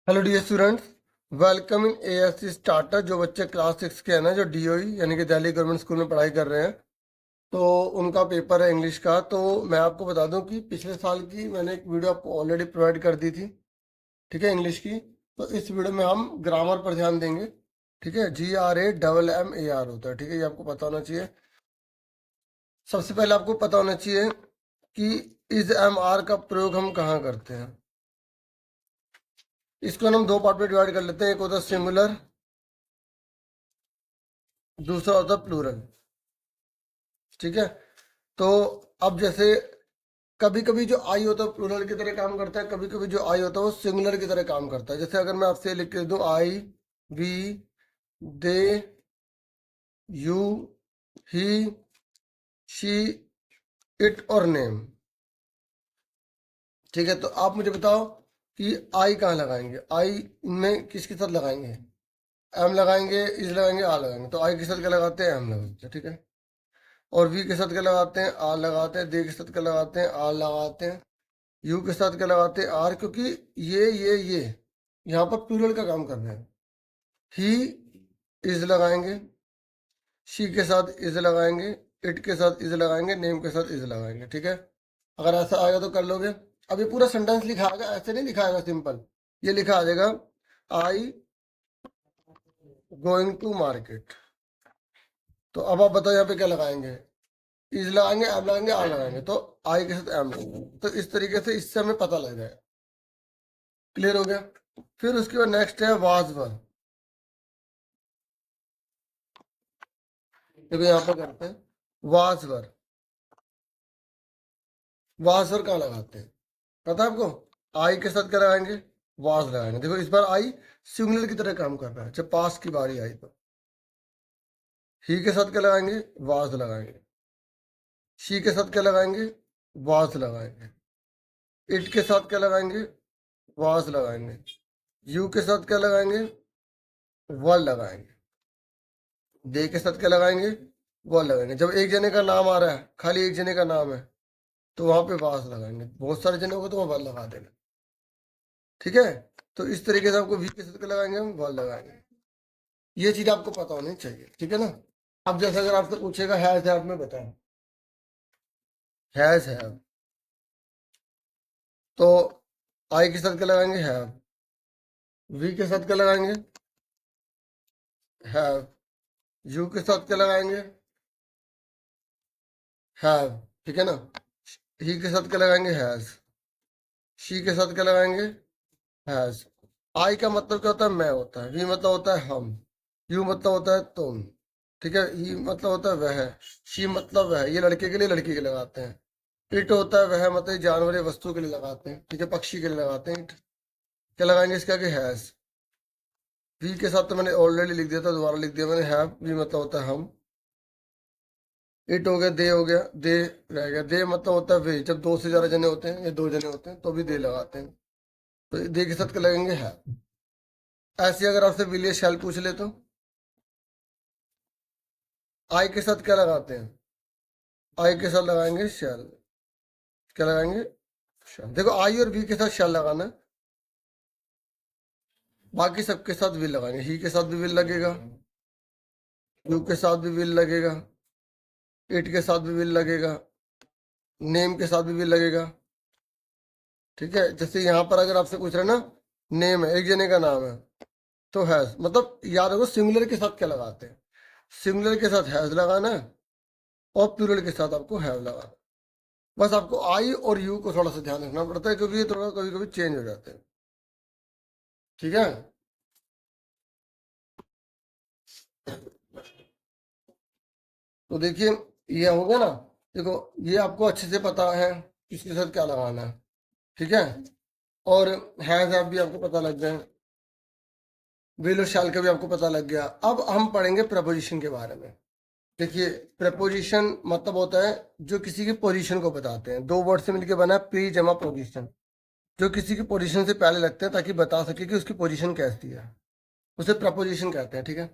Hello dear students, welcome in ASC starter. जो बच्चे class 6 के हैं ना, जो डीओई यानी कि दिल्ली गवर्नमेंट स्कूल में पढ़ाई कर रहे हैं, तो उनका पेपर है इंग्लिश का। तो मैं आपको बता दूं कि पिछले साल की मैंने एक वीडियो आपको ऑलरेडी प्रोवाइड कर दी थी, ठीक है, इंग्लिश की। तो इस वीडियो में हम ग्रामर पर ध्यान देंगे, ठीक है। GRAMMAR होता है, ठीक है, ये आपको पता होना चाहिए। सबसे पहले आपको पता होना चाहिए कि इज एम आर का प्रयोग हम कहाँ करते हैं। इसको हम दो पार्ट में डिवाइड कर लेते हैं। एक होता है सिंगुलर, दूसरा होता है प्लूरल, ठीक है। तो अब जैसे कभी कभी जो आई होता है प्लूरल की तरह काम करता है, कभी कभी जो आई होता है वो सिंगुलर की तरह काम करता है। जैसे अगर मैं आपसे लिख के दूं I, we, they, you, he, she, it और नेम, ठीक है। तो आप मुझे बताओ कि आई कहाँ लगाएंगे, आई में किसके साथ लगाएंगे? एम लगाएंगे, इज लगाएंगे, आ लगाएंगे। तो आई के साथ क्या लगाते हैं? एम लगाते हैं, ठीक है। और वी के साथ क्या लगाते हैं? आर लगाते हैं। दे के साथ क्या लगाते हैं? आर लगाते हैं। यू के साथ क्या लगाते हैं? आर, क्योंकि ये यहाँ पर प्लूरल का काम कर रहे हैं। ही, इज लगाएंगे, शी के साथ इज लगाएंगे, इट के साथ इज लगाएंगे, नेम के साथ इज लगाएंगे, ठीक है। अगर ऐसा आएगा तो कर लोगे। अब ये पूरा सेंटेंस लिखा आएगा, ऐसे नहीं लिखाएगा सिंपल। ये लिखा आ जाएगा आई गोइंग टू मार्केट। तो अब आप बताओ यहाँ पे क्या लगाएंगे? इज लगाएंगे, एम लगाएंगे, आर लगाएंगे। तो आई के साथ एम लगाएंगे। तो इस तरीके से इससे हमें पता लग जाएगा। क्लियर हो गया? फिर उसके बाद नेक्स्ट है वाज वर। देखो यहाँ पे करते हैं वाज वर। वाज वर कहाँ लगाते हैं पता है आपको? आई के साथ क्या लगाएंगे? वाज लगाएंगे। देखो इस बार आई सिंगुलर की तरह काम कर रहा है। जब पास की बारी आई तो ही के साथ क्या लगाएंगे? वाज लगाएंगे। शी के साथ क्या लगाएंगे? वाज लगाएंगे। इट के साथ क्या लगाएंगे? वाज लगाएंगे। यू के साथ क्या लगाएंगे? वर लगाएंगे। दे के साथ क्या लगाएंगे? वर लगाएंगे। जब एक जने का नाम आ रहा है, खाली एक जने का नाम है, तो वहां पे वाज लगाएंगे। बहुत सारे जने होंगे तो वहां वर लगा देंगे, ठीक है। तो इस तरीके से आपको वी के साथ क्या लगाएंगे? हम वर लगाएंगे। ये चीज आपको पता होनी चाहिए, ठीक है ना। अब जैसे अगर आपसे पूछेगा हैज हैव में बताएं, हैज हैव, तो आई के साथ क्या लगाएंगे? हैव। वी के साथ क्या लगाएंगे? हैव। यू के साथ क्या लगाएंगे? हैव, ठीक है ना। ही के साथ क्या लगाएंगे? हैज। शी के साथ क्या लगाएंगे? हैज। आई का मतलब क्या होता है? मैं होता है। वी मतलब होता है हम। यू मतलब होता है तुम, ठीक है। ही मतलब होता है वह। शी मतलब वह। ये लड़के के लिए लड़की के लगाते हैं। इट होता है वह, मतलब जानवर या वस्तु के लिए लगाते हैं, ठीक है, पक्षी के लिए लगाते हैं। इट क्या लगाएंगे इसका? कि हैज। वी के साथ तो मैंने ऑलरेडी लिख दिया था, दोबारा लिख दिया मैंने। हैव, वी मतलब होता है हम। इट हो गया, दे हो गया, दे रह गया। दे मतलब होता है वे। जब दो से ज्यादा जने होते हैं या दो जने होते हैं तो भी दे लगाते हैं। तो दे के साथ क्या लगेंगे? है। ऐसे अगर आपसे विलियम शैल पूछ ले तो आई के साथ क्या लगाते हैं? आई के साथ लगाएंगे शैल। क्या लगाएंगे? शैल। देखो आई और वी के साथ शैल लगाना है, बाकी सबके साथ विल लगाएंगे। ही के साथ भी विल लगेगा, यू के साथ भी विल लगेगा, इट के साथ भी विल लगेगा, नेम के साथ भी विल लगेगा, ठीक है। जैसे यहाँ पर अगर आपसे पूछ रहे हैं ना, नेम है, एक जने का नाम है, तो हैज, मतलब याद रखो सिंगुलर के साथ क्या लगाते हैं। सिंगुलर के साथ हैज लगाना है और प्लूरल के साथ आपको हैव लगाना है। बस आपको आई और यू को थोड़ा सा ध्यान रखना पड़ता है, क्योंकि ये थोड़ा कभी कभी चेंज हो जाते हैं, ठीक है। तो देखिए ये हो गया ना। देखो ये आपको अच्छे से पता है किसके साथ क्या लगाना है, ठीक है। और हैज हैव भी आपको पता लग गए, विल और शैल का भी आपको पता लग गया। अब हम पढ़ेंगे प्रपोजिशन के बारे में। देखिए प्रपोजिशन मतलब होता है जो किसी की पोजीशन को बताते हैं। दो वर्ड से मिलकर बना है प्री जमा पोजीशन। जो किसी की पोजीशन से पहले लगते हैं ताकि बता सके कि उसकी पोजीशन कैसी है, उसे प्रपोजिशन कहते हैं, ठीक है।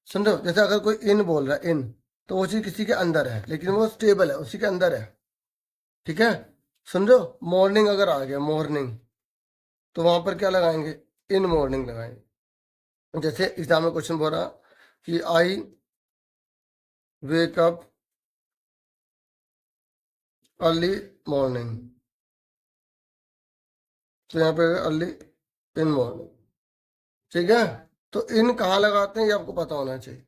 सुन रहे हो? जैसे अगर कोई इन बोल रहा है, इन, तो वो चीज किसी के अंदर है लेकिन वो स्टेबल है, उसी के अंदर है, ठीक है। सुन रहे हो? मॉर्निंग अगर आ गया, मॉर्निंग, तो वहां पर क्या लगाएंगे? इन मॉर्निंग लगाएंगे। जैसे एग्जाम में क्वेश्चन बोल रहा कि आई वेक अप अर्ली मॉर्निंग, तो यहाँ पे अर्ली इन मॉर्निंग। ठीक है, तो इन कहाँ लगाते हैं ये आपको पता होना चाहिए।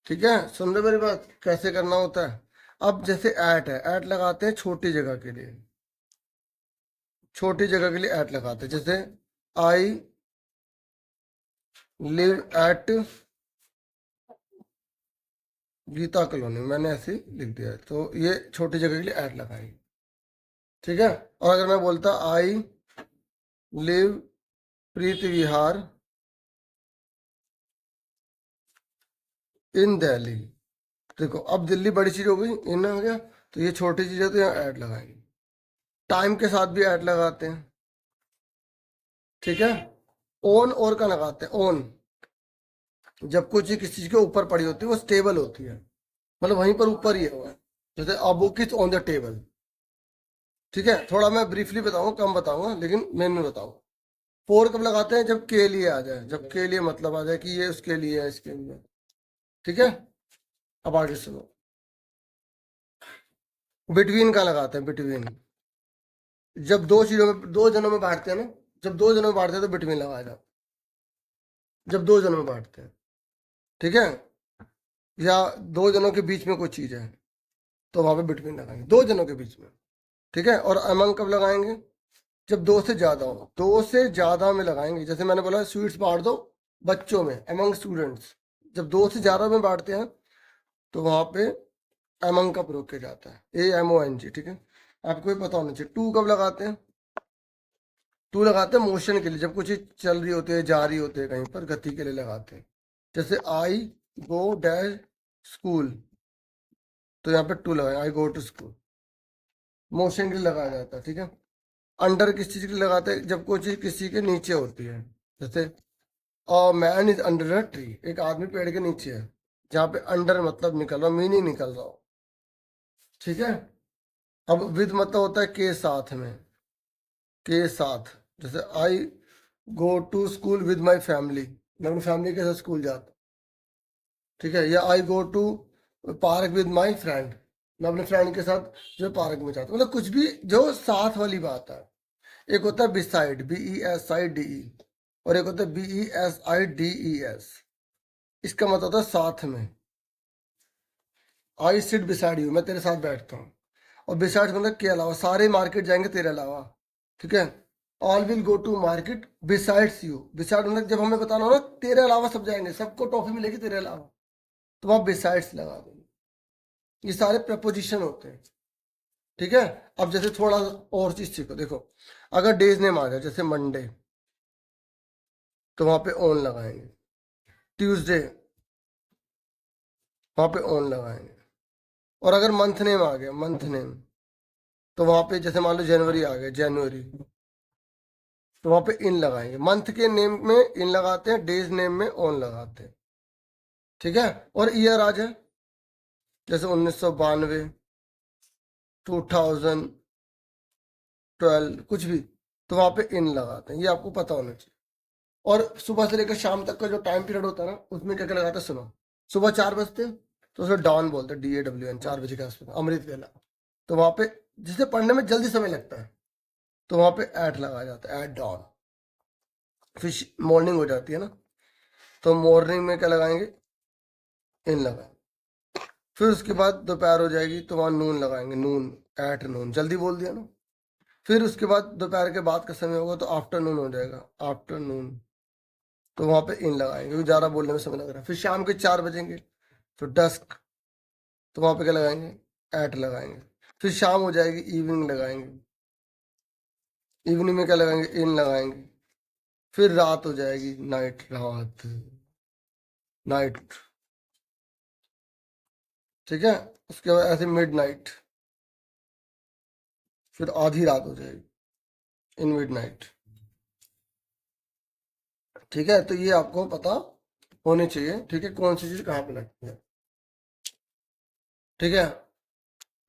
ठीक है, सुन रहे मेरी बात, कैसे करना होता है। अब जैसे एट है, एट लगाते हैं छोटी जगह के लिए, छोटी जगह के लिए एट लगाते हैं। जैसे I live at Geeta colony, मैंने ऐसे ही लिख दिया है, तो ये छोटी जगह के लिए एट लगाएंगे। ठीक है, और अगर मैं बोलता आई लिव प्रीति विहार इन दिल्ली, देखो अब दिल्ली बड़ी चीज हो गई, इन हो गया, तो ये छोटी चीज है तो यहाँ ऐड लगाएंगे। टाइम के साथ भी ऐड लगाते हैं। ठीक है, ऑन और का लगाते हैं। ऑन जब कोई चीज किसी चीज के ऊपर पड़ी होती है वो स्टेबल होती है, मतलब वहीं पर ऊपर ही है वो। जैसे a book is on the table. ठीक है, थोड़ा मैं ब्रीफली बताऊंगा, कम बताऊंगा, लेकिन मैंने बताऊँ। फोर कब लगाते हैं, जब के लिए आ जाए, जब के लिए मतलब आ जाए कि ये उसके लिए है, इसके लिए। ठीक है, अब आगे सुनो। बिटवीन का लगाते हैं, बिटवीन जब दो चीजों में, दो जनों में बांटते हैं ना, जब दो जनों में बांटते हैं तो बिटवीन लगाया जाता है, जब दो जनों में बांटते हैं। ठीक है, या दो जनों के बीच में कोई चीज है तो वहां पे बिटवीन लगाएंगे, दो जनों के बीच में। ठीक है, और अमंग कब लगाएंगे, जब दो से ज्यादा हो, दो से ज्यादा में लगाएंगे। जैसे मैंने बोला स्वीट्स बांट दो बच्चों में, अमंग स्टूडेंट्स, जब दो से ज्यादा में बांटते हैं तो वहां पे अमंग का प्रयोग किया जाता है, AMONG। ठीक है, आपको भी पता होना चाहिए। टू कब लगाते हैं, टू लगाते हैं मोशन के लिए, जब कुछ चल रही होती है, जा रही होती है कहीं पर, गति के लिए लगाते हैं। जैसे आई गो डैश स्कूल, तो यहाँ पे टू लगाए, आई गो टू स्कूल, मोशन के लिए लगाया जाता है। ठीक है, अंडर किस चीज के लिए लगाते हैं, जब कोई चीज किसी के नीचे होती है। जैसे a man is under a tree, एक आदमी पेड़ के नीचे है, जहाँ पे अंडर मतलब निकल रहा, मीनिंग निकल रहा हो। ठीक है, अब विद मतलब होता है के साथ में, के साथ। जैसे I go to school with my family, मैं अपनी फैमिली के साथ स्कूल जाता। ठीक है, या I go to park with my friend, मैं अपने फ्रेंड के साथ जो पार्क में जाता, मतलब कुछ भी जो साथ वाली बात है। एक होता है बिसाइड, BESIDE, और एक होता है BESIDES, इसका मतलब होता है साथ में। आई सिट बिसाइड यू, मैं तेरे साथ बैठता हूँ। और बिसाइड मतलब के अलावा, सारे मार्केट जाएंगे तेरे अलावा। ठीक है, all will go to market besides you, beside मतलब जब हमें बताना हो ना तेरे अलावा सब जाएंगे, सबको टॉफी मिलेगी तेरे अलावा, तो वहां बिसाइड्स लगा देंगे। ये सारे प्रपोजिशन होते हैं। ठीक है, अब जैसे थोड़ा और चीज सीखो, देखो अगर डेज नेम आ जाए, जैसे मंडे, तो वहां पे ऑन लगाएंगे। ट्यूसडे, वहां पे ऑन लगाएंगे। और अगर मंथ नेम आ गया, मंथ नेम, तो वहां पे जैसे मान लो जनवरी आ गया, जनवरी, तो वहां पे इन लगाएंगे। मंथ के नेम में इन लगाते हैं, डेज नेम में ऑन लगाते हैं। ठीक है, और ईयर आ जाए, जैसे 1992, 2012, कुछ भी, तो वहां पे इन लगाते हैं। ये आपको पता होना चाहिए। और सुबह से लेकर शाम तक का जो टाइम पीरियड होता है ना, उसमें क्या क्या लगाते हैं, सुनो। सुबह 4 बजते हैं तो उसे डॉन बोलते हैं, DAWN, 4 बजे के आसपास, अमृत वेला। तो वहां पे जिसे पढ़ने में जल्दी समय लगता है, तो वहां पे एट लगाया जाता है, एट डॉन। फिर मॉर्निंग हो जाती है ना, तो मॉर्निंग में क्या लगाएंगे, इन लगाएंगे। फिर उसके बाद दोपहर हो जाएगी तो वहां नून लगाएंगे, नून, एट नून, जल्दी बोल दिया ना। फिर उसके बाद दोपहर के बाद का समय होगा तो आफ्टरनून हो जाएगा, आफ्टरनून, तो वहां पे इन लगाएंगे क्योंकि ज्यादा बोलने में समय लग रहा है। फिर शाम के 4 बजेंगे तो डस्क, तो वहां पे क्या लगाएंगे, एट लगाएंगे। फिर शाम हो जाएगी, इवनिंग लगाएंगे, इवनिंग में क्या लगाएंगे, इन लगाएंगे। फिर रात हो जाएगी, नाइट, रात, नाइट। ठीक है, उसके बाद ऐसे मिड नाइट, फिर आधी रात हो जाएगी, इन मिड नाइट। ठीक है, तो ये आपको पता होने चाहिए। ठीक है, कौन सी चीज कहाँ पे लगती है। ठीक है,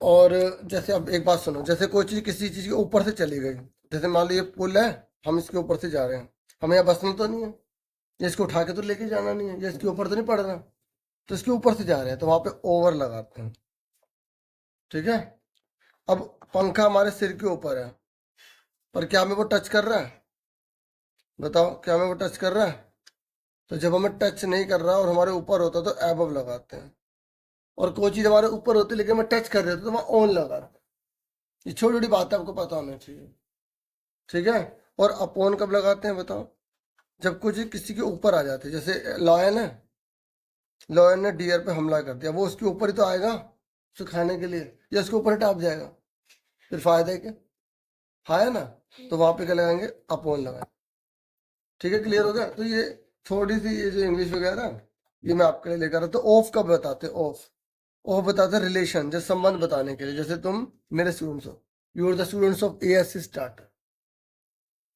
और जैसे अब एक बात सुनो, जैसे कोई चीज किसी चीज के ऊपर से चली गई, जैसे मान लो ये पुल है, हम इसके ऊपर से जा रहे हैं, हमें यहाँ बसना तो नहीं है, ये इसको उठा के तो लेके जाना नहीं है, ये इसके ऊपर तो नहीं पड़ रहा, तो इसके ऊपर से जा रहे हैं, तो वहां पे ओवर लगाते हैं। ठीक है, अब पंखा हमारे सिर के ऊपर है, पर क्या हमें वो टच कर रहा है? बताओ, क्या हमें वो टच कर रहा है? तो जब हमें टच नहीं कर रहा और हमारे ऊपर होता तो एबव लगाते हैं, और कोई चीज हमारे ऊपर होती लेकिन हमें टच कर रहे होते तो वहां ऑन लगाते हैं। ये छोटी छोटी बातें आपको पता होना चाहिए। ठीक है, और अपोन कब लगाते हैं बताओ? जब कुछ किसी के ऊपर आ जाते हैं, जैसे लॉयन है, लॉयन ने डियर पे हमला कर दिया, वो उसके ऊपर ही तो आएगा उसे खाने के लिए, या उसके ऊपर ही टाप जाएगा, फिर फायदा है क्या? हाँ है ना, तो वहां पे क्या लगाएंगे? अपोन लगाएंगे। ठीक है, क्लियर हो गया? तो ये थोड़ी सी ये जो इंग्लिश वगैरह ये मैं आपके लिए लेकर आता। तो ऑफ कब बताते? ऑफ, ऑफ बताते हैं रिलेशन, जैसे संबंध बताने के लिए, जैसे तुम मेरे स्टूडेंट्स हो, you are the students of ASC starter.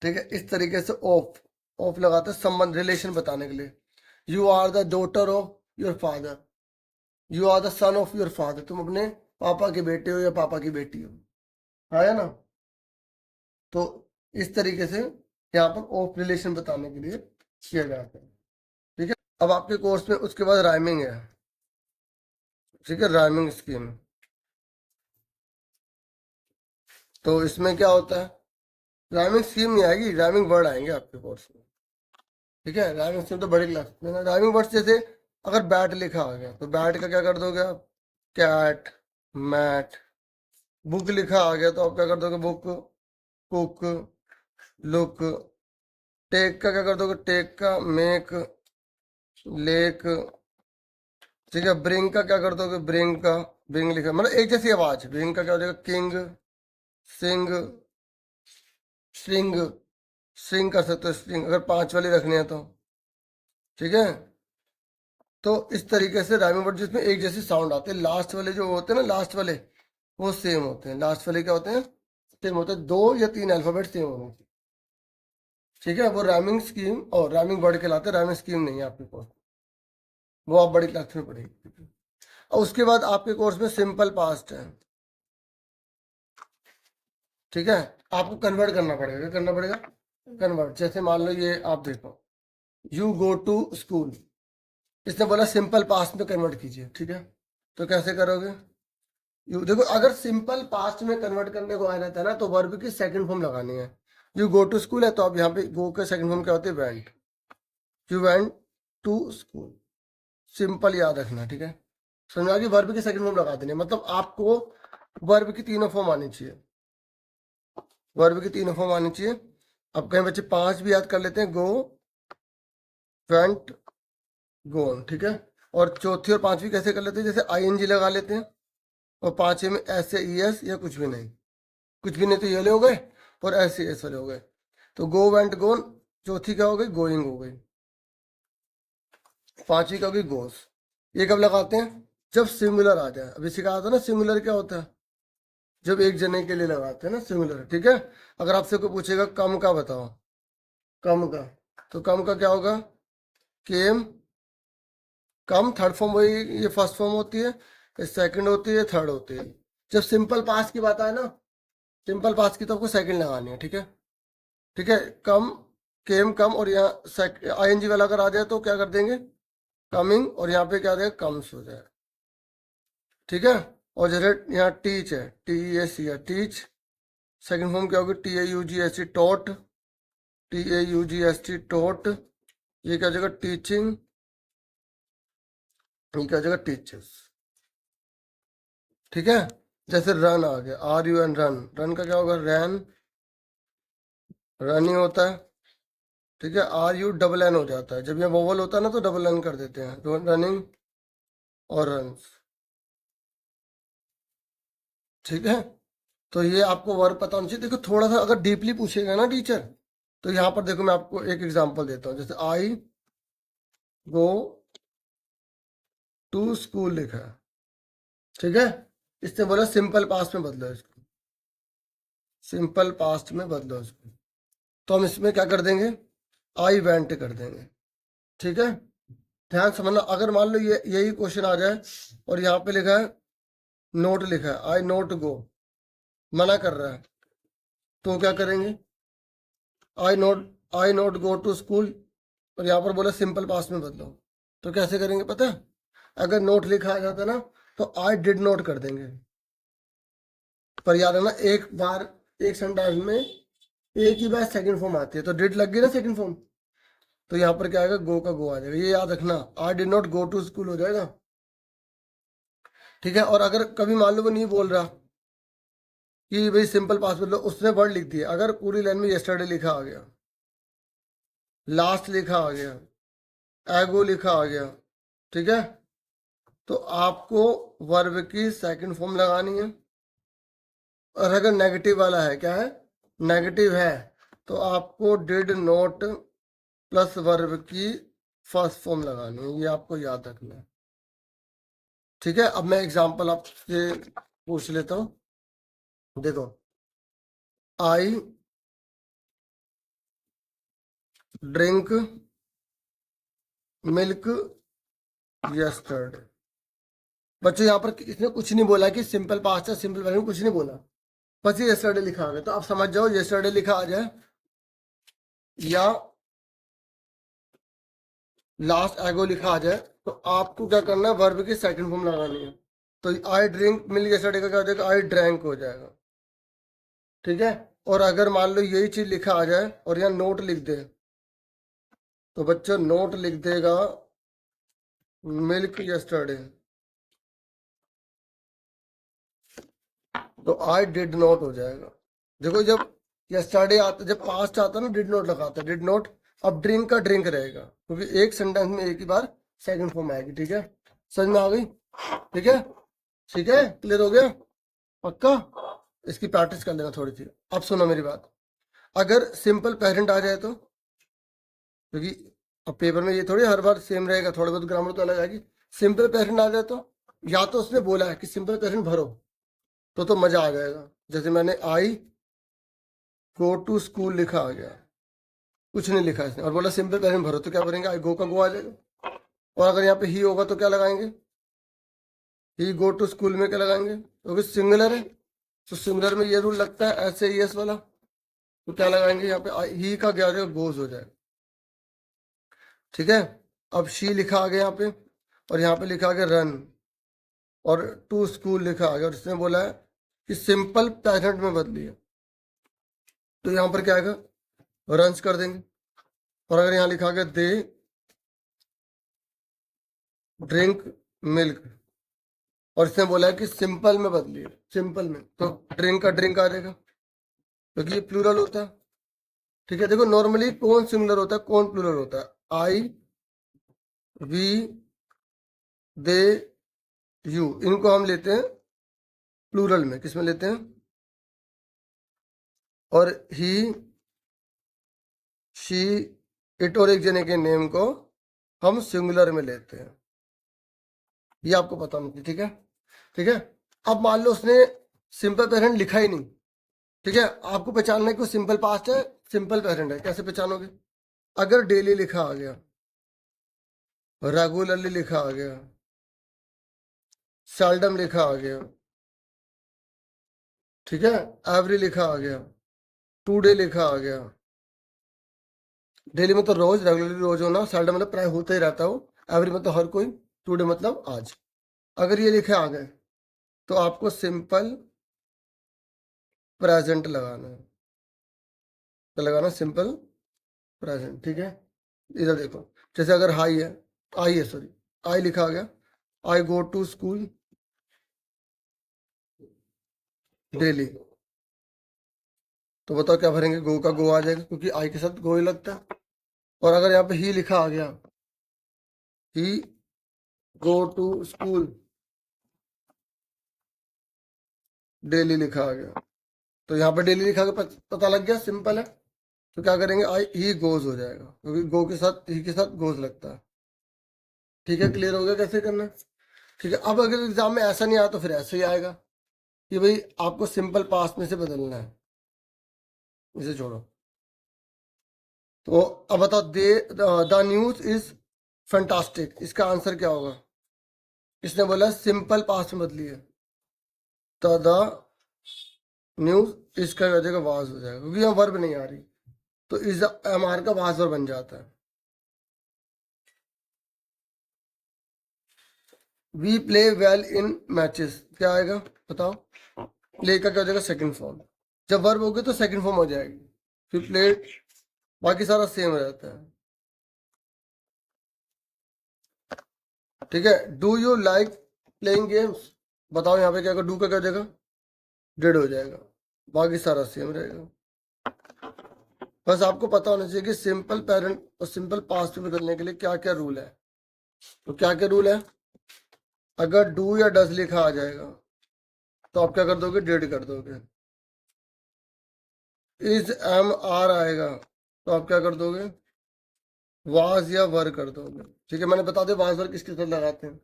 ठीक है, इस तरीके से ऑफ, ऑफ लगाते हैं संबंध, रिलेशन बताने के लिए। You are the daughter of your father, you are the son of your father, तुम अपने पापा के बेटे हो या पापा की बेटी हो, है ना? तो इस तरीके से यहाँ पर ऑफ रिलेशन बताने के लिए किया जाता है। ठीक है, अब आपके कोर्स में उसके बाद राइमिंग है। ठीक है, राइमिंग स्कीम, तो इसमें क्या होता है? राइमिंग स्कीम नहीं आएगी, राइमिंग वर्ड आएंगे आपके कोर्स में। ठीक है, राइमिंग स्कीम तो बड़ी क्लास में ना। राइमिंग वर्ड जैसे अगर बैट लिखा आ गया तो बैट का क्या कर दोगे आप? Cat, mat. बुक लिखा आ गया तो आप क्या कर दोगे? Book, cook, look. टेक का क्या कर दोगे? टेक का मेक, लेक। ठीक है, ब्रिंग का क्या कर दोगे? ब्रिंग का, ब्रिंग लिखा मतलब एक जैसी आवाज। ब्रिंग का क्या हो जाएगा? किंग, सिंग, स्ट्रिंग। स्ट्रिंग कर सकते हो, स्ट्रिंग, अगर 5 वाली रखनी है तो। ठीक है, तो इस तरीके से राइमिंग वर्ड जिसमें एक जैसे साउंड आते हैं, लास्ट वाले जो होते हैं ना, लास्ट वाले वो सेम होते हैं। लास्ट वाले क्या होते हैं? सेम होते हैं, 2 या 3 अल्फाबेट सेम होंगे। ठीक है, वो राइमिंग स्कीम और राइमिंग वर्ड कहलाते हैं, राइमिंग स्कीम नहीं है आपके कोर्स, वो आप बड़ी क्लास में पढ़ेंगे। और उसके बाद आपके कोर्स में सिंपल पास्ट है। ठीक है, आपको कन्वर्ट करना पड़ेगा। क्या करना पड़ेगा? कन्वर्ट। जैसे मान लो ये आप देखो, यू गो टू स्कूल, इसने बोला सिंपल पास्ट में कन्वर्ट कीजिए। ठीक है, तो कैसे करोगे? यू देखो, अगर सिंपल पास्ट में कन्वर्ट करने को आ जाता है ना, तो वर्ब की सेकंड फॉर्म लगानी है। यू गो टू स्कूल है तो अब यहाँ पे गो का सेकंड फॉर्म क्या होती है? Went. You went to school, simple याद रखना। ठीक है, समझा कि वर्ब की सेकंड फॉर्म लगा देनी है। मतलब आपको वर्ब की तीनों फॉर्म आनी चाहिए, वर्ब की तीनों फॉर्म आनी चाहिए। अब कहीं बच्चे 5 भी याद कर लेते हैं, गो, वेंट, गोन। ठीक है, और चौथी और पांचवी कैसे कर लेते हैं? जैसे आईएनजी लगा लेते हैं, और पांचवे में ऐसे ईएस या कुछ भी नहीं, कुछ भी नहीं तो ये वाले हो गए, और ऐसे एस वाले हो गए। तो गो, वेंट, गोन, चौथी क्या हो गई? गोइंग हो गई। पांचवी क्या हो गई? गोस। ये कब लगाते हैं? जब सिंगुलर आ जाए। अभी सिखाया था ना सिंगुलर क्या होता है, जब एक जने के लिए लगाते हैं ना सिंगुलर। ठीक है, अगर आपसे कोई पूछेगा कम का बताओ, कम का, तो कम का क्या होगा? केम, कम थर्ड फॉर्म, वही ये फर्स्ट फॉर्म होती है, ये सेकंड होती है, थर्ड होती है। जब सिंपल पास की बात आए ना, सिंपल पास की तो आपको सेकंड लगानी है। ठीक है, ठीक है, कम, केम, कम, और यहाँ आईएनजी वाला अगर आ जाए तो क्या कर देंगे? कमिंग, और यहाँ पे क्या आ जाएगा? कम्स हो जाएगा। ठीक है, और जैसे यहाँ टीच है, टी ए सी है, टीच, सेकंड फॉर्म क्या होगी? T A you G S T, taught, T A you G S T, taught. ये क्या हो जाएगा? टीचिंग, ये क्या हो जाएगा? टीचर्स। ठीक है, जैसे रन आ गया, R U N, run, run का क्या होगा? रैन, रन ही होता है। ठीक है, आर यू डबल एन हो जाता है, जब ये वोवल होता है ना तो डबल एन कर देते हैं, तो रनिंग और रन्स। ठीक है, तो ये आपको वर्ब पता होना चाहिए। देखो थोड़ा सा अगर डीपली पूछेगा ना टीचर, तो यहाँ पर देखो मैं आपको एक एग्जांपल देता हूँ। जैसे आई गो टू स्कूल लिखा है। ठीक है, इसने बोला सिंपल पास्ट में बदलो इसको, सिंपल पास्ट में बदलो इसको, तो हम इसमें क्या कर देंगे? आई वेंट कर देंगे। ठीक है, ध्यान समझना। अगर मान लो ये यही क्वेश्चन आ जाए और यहाँ पे लिखा है नोट, लिखा है आई नोट गो, मना कर रहा है, तो क्या करेंगे? आई नॉट गो टू स्कूल, और यहाँ पर बोला सिंपल पास्ट में बदलो। तो कैसे करेंगे पता है? अगर नोट लिखा आ जाता ना तो आई डिड नॉट कर देंगे। पर याद है ना, एक बार एक सेंटेंस में एक ही बार सेकंड फॉर्म आती है, तो डिड लग गई ना सेकंड फॉर्म, तो यहाँ पर क्या आएगा, गो का गो आ जाएगा। ये याद रखना, I did not go to school हो जाएगा। ठीक है। और अगर कभी मान लो वो नहीं बोल रहा कि भाई सिंपल पास्ट बदलो, उसने वर्ड लिख दिया, अगर पूरी लाइन में यस्टरडे लिखा आ गया, लास्ट लिखा आ गया, एगो लिखा आ गया, ठीक है, तो आपको वर्ब की सेकंड फॉर्म लगानी है। और अगर नेगेटिव वाला है, क्या है, नेगेटिव है, तो आपको डिड नॉट प्लस वर्ब की फर्स्ट फॉर्म लगानी है। ये आपको याद रखना है। ठीक है। अब मैं एग्जांपल आपसे पूछ लेता हूँ। देखो, आई ड्रिंक मिल्क यस्टरडे। बच्चों यहाँ पर इसने कुछ नहीं बोला कि सिंपल पास्ट है, सिंपल प्रेजेंट, कुछ नहीं बोला, बस ये यस्टरडे लिखा आ गया। तो आप समझ जाओ, यस्टरडे लिखा आ जाए या लास्ट एगो लिखा आ जाए, तो आपको क्या करना है, वर्ब की सेकंड फॉर्म लगानी है। तो आई ड्रिंक मिल्क यस्टरडे का क्या हो जाएगा, आई ड्रैंक हो जाएगा। ठीक है। और अगर मान लो यही चीज लिखा आ जाए और यहाँ नोट लिख दे, तो बच्चों नोट लिख देगा मिल्क यस्टरडे, तो आई डिड नॉट हो जाएगा। देखो, जब यस्टरडे आता, जब पास्ट आता ना, डिड नॉट लगाता है, डिड नॉट। अब ड्रिंक का ड्रिंक रहेगा, क्योंकि एक सेंटेंस में एक ही बार सेकंड फॉर्म आएगी। ठीक है, समझ में आ गई? ठीक है, ठीक है, क्लियर हो गया? पक्का? इसकी प्रैक्टिस कर लेना थोड़ी सी। अब सुनो मेरी बात, अगर सिंपल पेरेंट आ जाए तो, क्योंकि अब पेपर में ये थोड़ी हर बार सेम रहेगा, थोड़ा बहुत ग्रामर तो अलग आएगी। सिंपल पेरेंट आ जाए तो, या तो उसने बोला है कि सिंपल पेरेंट भरो, तो मजा आ जाएगा। जैसे मैंने आई गो टू स्कूल लिखा आ गया, कुछ नहीं लिखा इसने, और बोला सिंपल पेरेंट भरो, तो क्या भरेंगे, आई गो का गो आ जाएगा। और अगर यहाँ पे ही होगा तो क्या लगाएंगे, ही गो टू स्कूल में क्या लगाएंगे, क्योंकि सिंगुलर है, तो सिंगुलर में ये रूल लगता है ऐसे ही एस वाला, तो क्या लगाएंगे यहाँ पे, ही का क्या हो जाएगा, गोज हो जाएगा। ठीक है। अब शी लिखा आ गया यहाँ पे, और यहाँ पे लिखा आ गया रन, और टू स्कूल लिखा आ गया, और इसने बोला है कि सिंपल प्रेजेंट में बदलिए, तो यहाँ पर क्या आएगा, रंस कर देंगे। और अगर यहाँ लिखा गया दे ड्रिंक मिल्क, और इसने बोला है कि सिंपल में बदलिए, सिंपल में, तो ड्रिंक का ड्रिंक आ जाएगा, क्योंकि ये प्लूरल होता है। ठीक है। देखो, नॉर्मली कौन सिंगुलर होता है, कौन प्लूरल होता है, आई वी दे यू, इनको हम लेते हैं प्लूरल में, किस में लेते हैं, और ही शी इट और एक जने के नेम को हम सिंगुलर में लेते हैं। ये आपको पता नहीं, ठीक है? ठीक है। अब मान लो उसने सिंपल प्रेजेंट लिखा ही नहीं, ठीक है, आपको पहचानना है कि वो सिंपल पास्ट है, सिंपल प्रेजेंट है, कैसे पहचानोगे? अगर डेली लिखा आ गया, रेगुलरली लिखा आ गया, सेल्डम लिखा आ गया, ठीक है, एवरी लिखा आ गया, टुडे लिखा आ गया, डेली मतलब रोज, रेगुलरली रोज होना, सेल्डम मतलब प्राय होता ही रहता हो, एवरी मतलब हर कोई, टुडे मतलब आज। अगर ये लिखे आ गए, तो आपको सिंपल प्रेजेंट लगाना है, तो लगाना सिंपल प्रेजेंट। ठीक है। इधर देखो, जैसे अगर हाई है, आई है, सॉरी, आई लिखा आ गया, आई गो टू स्कूल डेली, तो बताओ क्या भरेंगे, गो का गो आ जाएगा, क्योंकि आई के साथ गो ही लगता है। और अगर यहाँ पे ही लिखा आ गया, ही गो टू स्कूल डेली लिखा आ गया, तो यहाँ पे डेली लिखा के पता लग गया, सिंपल है, तो क्या करेंगे, आई ही गोज हो जाएगा, क्योंकि गो के साथ ही के साथ गोज लगता है। ठीक है, क्लियर हो गया कैसे करना है? ठीक है। अब अगर एग्जाम में ऐसा नहीं आया तो फिर ऐसे ही आएगा कि भाई आपको सिंपल पास्ट में से बदलना है, इसे छोड़ो। तो अब बताओ, दे द न्यूज इज फैंटास्टिक, इसका आंसर क्या होगा? इसने बोला सिंपल पास्ट में बदली है, तो द न्यूज इसका हो जाएगा वाज हो जाएगा, क्योंकि यहाँ वर्ब नहीं आ रही। तो इज एम आर का वाजवर बन जाता है। We play well in matches, क्या आएगा बताओ? प्ले का क्या हो जाएगा? Second form. जब वर्ब होगी तो सेकंड फॉर्म हो जाएगी, फिर प्ले, बाकी सारा सेम रहता है। ठीक है, do you like playing games, बताओ यहाँ पे क्या डू का क्या हो जाएगा? डेड हो जाएगा, बाकी सारा सेम रहेगा। बस आपको पता होना चाहिए कि सिंपल पेरेंट और सिंपल पास्ट में बदलने के लिए क्या क्या रूल है। तो क्या क्या रूल है? अगर डू या डज लिखा आ जाएगा तो आप क्या कर दोगे? डेड कर दोगे। इज एम आर आएगा तो आप क्या कर दोगे? वाज या वर कर दोगे। ठीक है, मैंने बता दिया वाज वर किसके साथ लगाते हैं।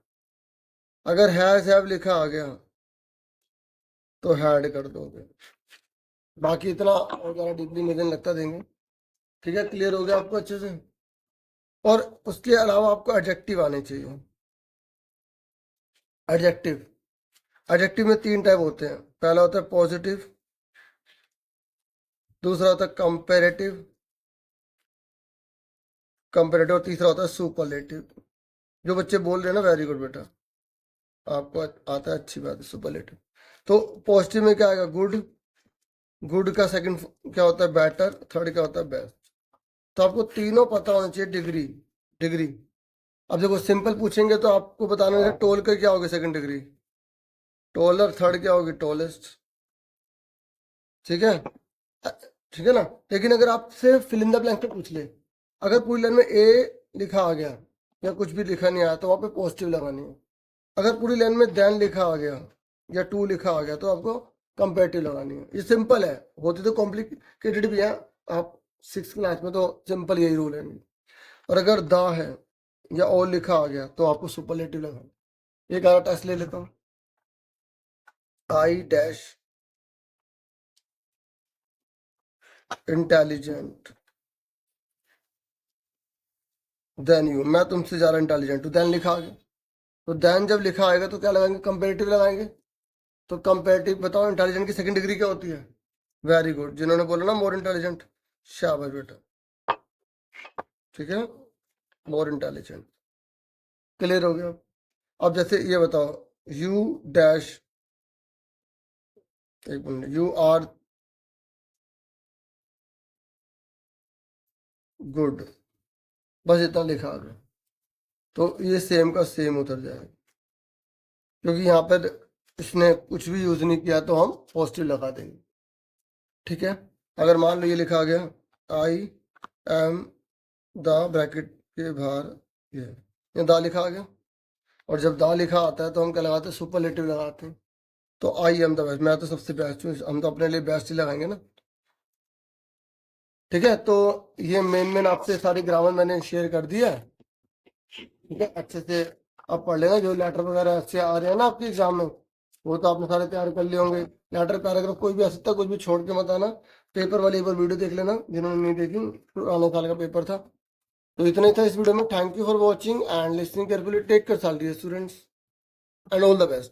अगर हैज हैव लिखा आ गया तो हैड कर दोगे। बाकी इतना और ज़्यादा डीपली मुझे नहीं लगता देंगे। ठीक है, क्लियर हो गया आपको अच्छे से? और उसके अलावा आपको एडजेक्टिव आने चाहिए। एडजेक्टिव, एडजेक्टिव में 3 टाइप होते हैं। पहला होता है पॉजिटिव, दूसरा होता है कंपेरेटिव, और तीसरा होता है सुपरलेटिव। जो बच्चे बोल रहे हैं ना, वेरी गुड बेटा, आपको आता है, अच्छी बात है। सुपरलेटिव तो पॉजिटिव में क्या आएगा? गुड, गुड का सेकंड क्या होता है? बेटर, थर्ड क्या होता है? बेस्ट। तो आपको तीनों पता होना चाहिए। डिग्री, डिग्री, अब देखो सिंपल पूछेंगे तो आपको बताना है टोल का क्या होगी सेकंड डिग्री, टोलर, थर्ड क्या होगी? टोलेस्ट। ठीक है, ठीक है ना? लेकिन अगर आपसे फिल इन द ब्लैंक में पूछ ले, अगर पूरी लाइन में ए लिखा आ गया या कुछ भी लिखा नहीं आया तो वहां पे पॉजिटिव लगानी है। अगर पूरी लाइन में देन लिखा आ गया या टू लिखा आ गया तो आपको कंपेरेटिव लगानी है। ये सिंपल है, होती तो कॉम्प्लिकेटेड भी है। आप 6th क्लास में तो सिंपल यही रूल है। और अगर द है या और लिखा आ गया तो आपको सुपरलेटिव लगाना। एक आधा टेस्ट ले लेता हूँ। I dash intelligent then you, मैं तुमसे ज़्यादा इंटेलिजेंट हूँ। देन लिखा आ गया तो देन जब लिखा आएगा तो क्या लगाएंगे? कंपेरेटिव लगाएंगे। तो कंपेरेटिव बताओ इंटेलिजेंट की सेकंड डिग्री क्या होती है? वेरी गुड, जिन्होंने बोला ना मोर इंटेलिजेंट, शाबाश बेटा। ठीक है, मोर इंटेलिजेंट, क्लियर हो गया? अब जैसे ये बताओ, यू डैश, एक मिनट, यू आर गुड, बस इतना लिखा आ गया तो ये सेम का सेम उतर जाएगा, क्योंकि यहाँ पर इसने कुछ भी यूज नहीं किया तो हम पॉजिटिव लगा देंगे। ठीक है, अगर मान लो ये लिखा आ गया आई एम द, ब्रैकेट के बाहर ये दा लिखा आ गया, और जब दा लिखा आता है तो हम क्या लगाते हैं? सुपरलेटिव लगाते हैं। तो आई एम द बेस्ट, मैं तो सबसे बेस्ट हूँ, हम तो अपने लिए बेस्ट ही लगाएंगे ना। ठीक है, तो ये मेन आपसे सारी ग्रामर मैंने शेयर कर दिया है। ठीक है, अच्छे से आप पढ़ लेना। जो लेटर वगैरह अच्छे आ रहे हैं ना आपके एग्जाम में, वो तो आपने सारे तैयार कर लिए होंगे। लेटर पैराग्राफ कोई भी आ सकता है, कुछ भी छोड़ के मत आना। पेपर वाली एक बार वीडियो देख लेना जिन्होंने नहीं देखी, पुराने साल का पेपर था। तो इतना ही था इस वीडियो में। Thank you for watching and listening carefully. Take care साल students and all the best.